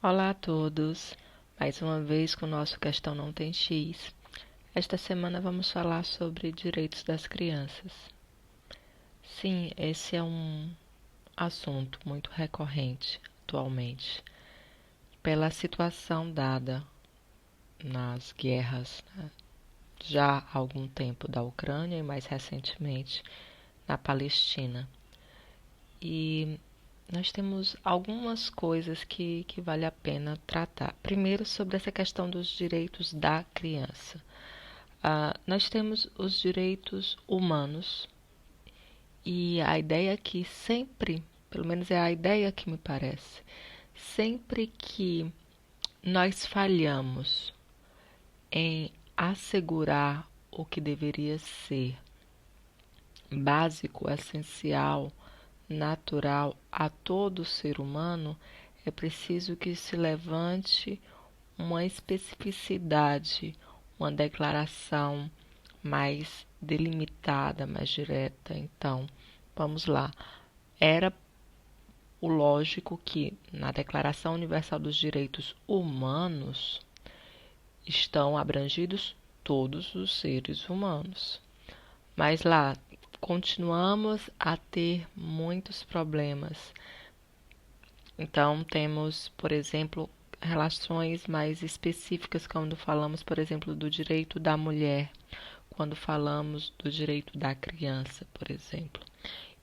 Olá a todos, mais uma vez com o nosso Questão Não Tem X. Esta semana vamos falar sobre direitos das crianças. Sim, esse é um assunto muito recorrente atualmente, pela situação dada nas guerras, já há algum tempo da Ucrânia e mais recentemente na Palestina. E nós temos algumas coisas que vale a pena tratar. Primeiro, sobre essa questão dos direitos da criança. Nós temos os direitos humanos e a ideia que sempre, pelo menos é a ideia que me parece, sempre que nós falhamos em assegurar o que deveria ser básico, essencial, natural a todo ser humano, é preciso que se levante uma especificidade, uma declaração mais delimitada, mais direta. Então, vamos lá. Era o lógico que na Declaração Universal dos Direitos Humanos estão abrangidos todos os seres humanos. Mas lá continuamos a ter muitos problemas. Então, temos, por exemplo, relações mais específicas quando falamos, por exemplo, do direito da mulher, quando falamos do direito da criança, por exemplo.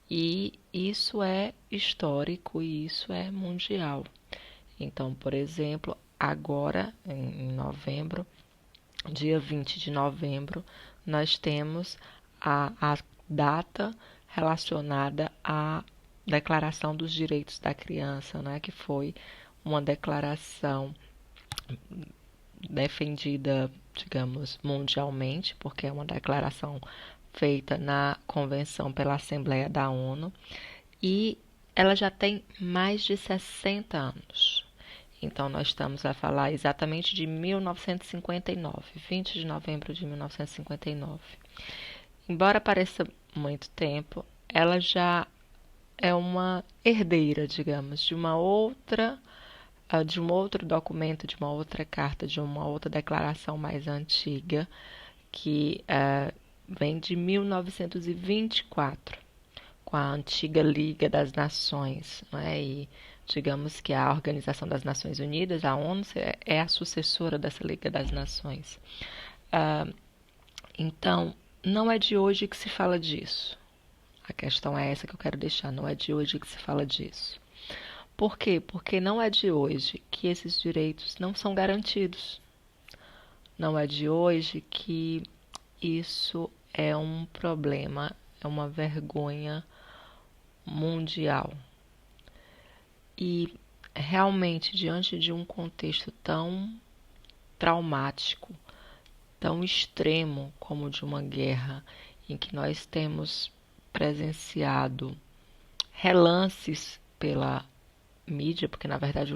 E isso é histórico e isso é mundial. Então, por exemplo, agora, em novembro, dia 20 de novembro, nós temos a data relacionada à Declaração dos Direitos da Criança, né, que foi uma declaração defendida, digamos, mundialmente, porque é uma declaração feita na Convenção pela Assembleia da ONU, e ela já tem mais de 60 anos. Então, nós estamos a falar exatamente de 1959, 20 de novembro de 1959. Embora pareça muito tempo, ela já é uma herdeira, digamos, de um outro documento, de uma outra carta, de uma outra declaração mais antiga, que vem de 1924, com a antiga Liga das Nações, né? E digamos que a Organização das Nações Unidas, a ONU, é a sucessora dessa Liga das Nações. Então, não é de hoje que se fala disso. A questão é essa que eu quero deixar, não é de hoje que se fala disso. Por quê? Porque não é de hoje que esses direitos não são garantidos. Não é de hoje que isso é um problema, é uma vergonha mundial. E realmente, diante de um contexto tão traumático, tão extremo como o de uma guerra, em que nós temos presenciado relances pela mídia, porque na verdade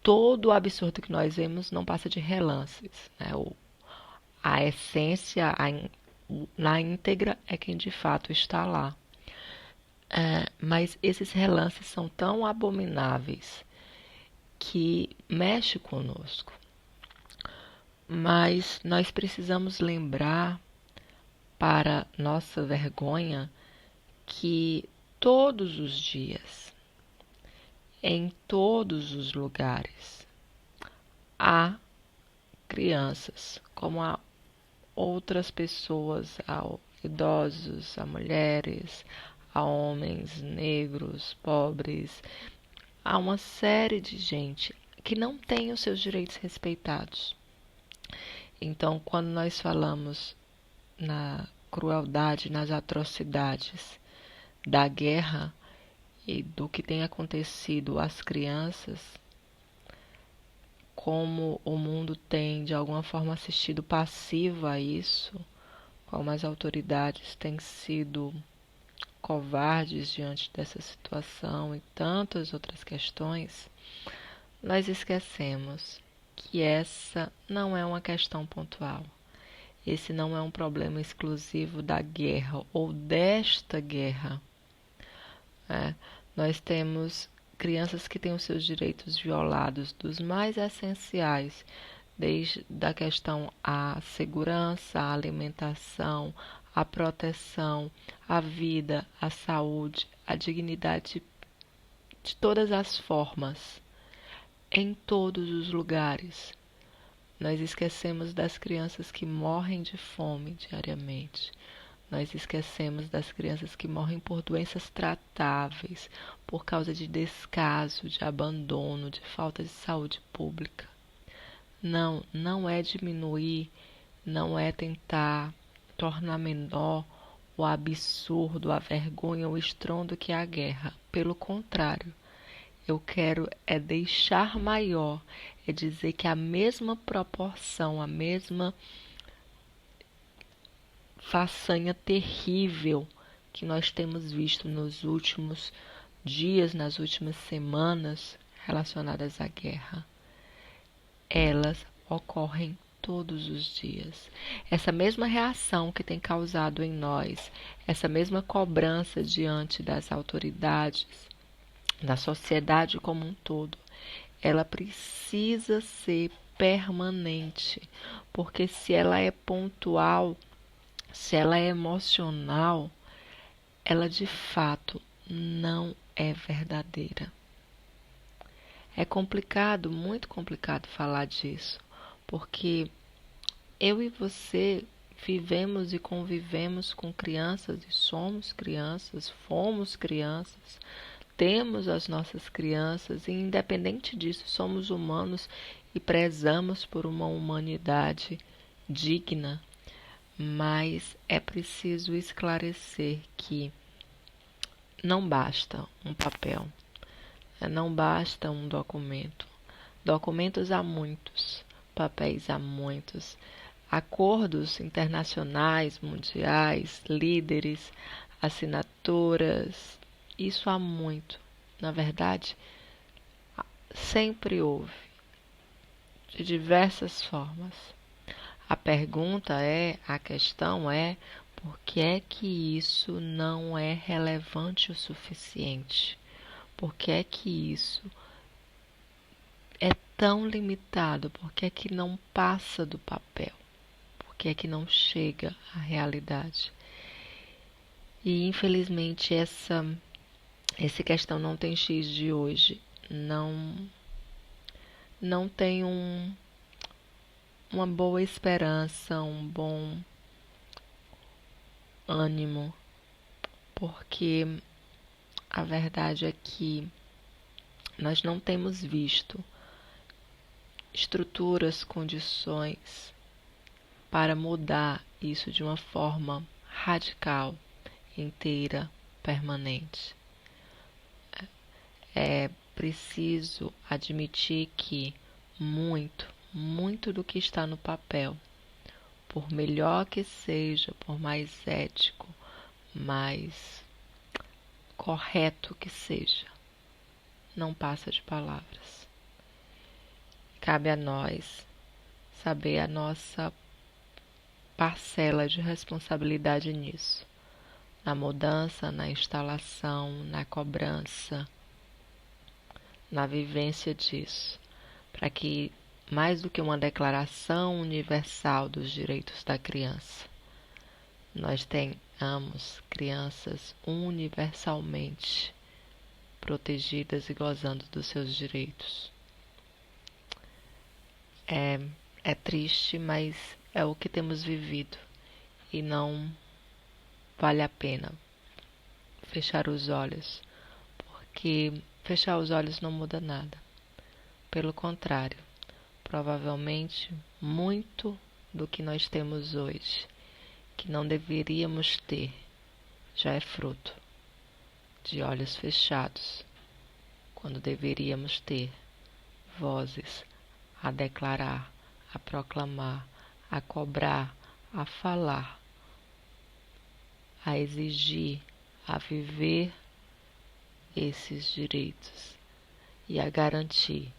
todo o absurdo que nós vemos não passa de relances, né? A essência, na íntegra, é quem de fato está lá. Mas esses relances são tão abomináveis que mexe conosco. Mas nós precisamos lembrar, para nossa vergonha, que todos os dias, em todos os lugares, há crianças, como há outras pessoas, há idosos, há mulheres, há homens negros, pobres, há uma série de gente que não tem os seus direitos respeitados. Então, quando nós falamos na crueldade, nas atrocidades da guerra e do que tem acontecido às crianças, como o mundo tem de alguma forma assistido passivo a isso, como as autoridades têm sido covardes diante dessa situação e tantas outras questões, nós esquecemos que essa não é uma questão pontual. Esse não é um problema exclusivo da guerra ou desta guerra. Nós temos crianças que têm os seus direitos violados, dos mais essenciais, desde a questão à segurança, à alimentação, à proteção, à vida, à saúde, à dignidade de todas as formas, em todos os lugares. Nós esquecemos das crianças que morrem de fome diariamente. Nós esquecemos das crianças que morrem por doenças tratáveis, por causa de descaso, de abandono, de falta de saúde pública. Não, não é diminuir, não é tentar tornar menor o absurdo, a vergonha, o estrondo que é a guerra. Pelo contrário, eu quero é deixar maior, é dizer que a mesma proporção, a mesma façanha terrível que nós temos visto nos últimos dias, nas últimas semanas relacionadas à guerra, elas ocorrem todos os dias. Essa mesma reação que tem causado em nós, essa mesma cobrança diante das autoridades, da sociedade como um todo, ela precisa ser permanente, porque se ela é pontual, se ela é emocional, ela de fato não é verdadeira. É complicado, muito complicado falar disso, porque eu e você vivemos e convivemos com crianças e somos crianças, fomos crianças, temos as nossas crianças e, independente disso, somos humanos e prezamos por uma humanidade digna. Mas é preciso esclarecer que não basta um papel, não basta um documento. Documentos há muitos, papéis há muitos, acordos internacionais, mundiais, líderes, assinaturas, isso há muito. Na verdade, sempre houve, de diversas formas. A questão é, por que é que isso não é relevante o suficiente? Por que é que isso é tão limitado? Por que é que não passa do papel? Por que é que não chega à realidade? E infelizmente essa questão não tem X de hoje, não tem uma boa esperança, um bom ânimo, porque a verdade é que nós não temos visto estruturas, condições para mudar isso de uma forma radical, inteira, permanente. É preciso admitir que muito do que está no papel, por melhor que seja, por mais ético, mais correto que seja, não passa de palavras. Cabe a nós saber a nossa parcela de responsabilidade nisso, na mudança, na instalação, na cobrança, na vivência disso, para que, mais do que uma declaração universal dos direitos da criança, nós tenhamos crianças universalmente protegidas e gozando dos seus direitos. É triste, mas é o que temos vivido e não vale a pena fechar os olhos, porque fechar os olhos não muda nada. Pelo contrário, provavelmente muito do que nós temos hoje, que não deveríamos ter, já é fruto de olhos fechados, quando deveríamos ter vozes a declarar, a proclamar, a cobrar, a falar, a exigir, a viver esses direitos e a garantir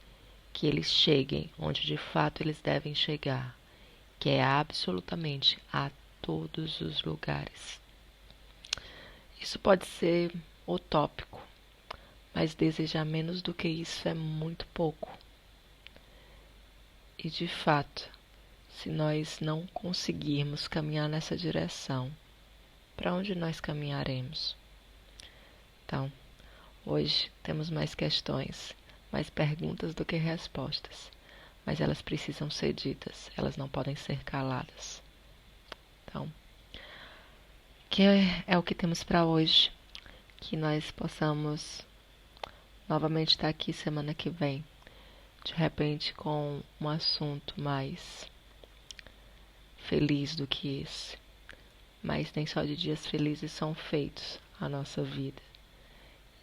que eles cheguem onde de fato eles devem chegar, que é absolutamente a todos os lugares. Isso pode ser utópico, mas desejar menos do que isso é muito pouco. E de fato, se nós não conseguirmos caminhar nessa direção, para onde nós caminharemos? Então, hoje temos mais questões, mais perguntas do que respostas, mas elas precisam ser ditas, elas não podem ser caladas. Então, que é o que temos para hoje, que nós possamos novamente estar aqui semana que vem, de repente com um assunto mais feliz do que esse. Mas nem só de dias felizes são feitos a nossa vida.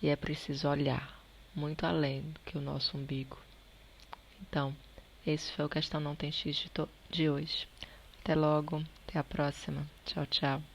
E é preciso olhar muito além do que o nosso umbigo. Então, esse foi o Questão Não Tem X de hoje. Até logo, até a próxima. Tchau, tchau.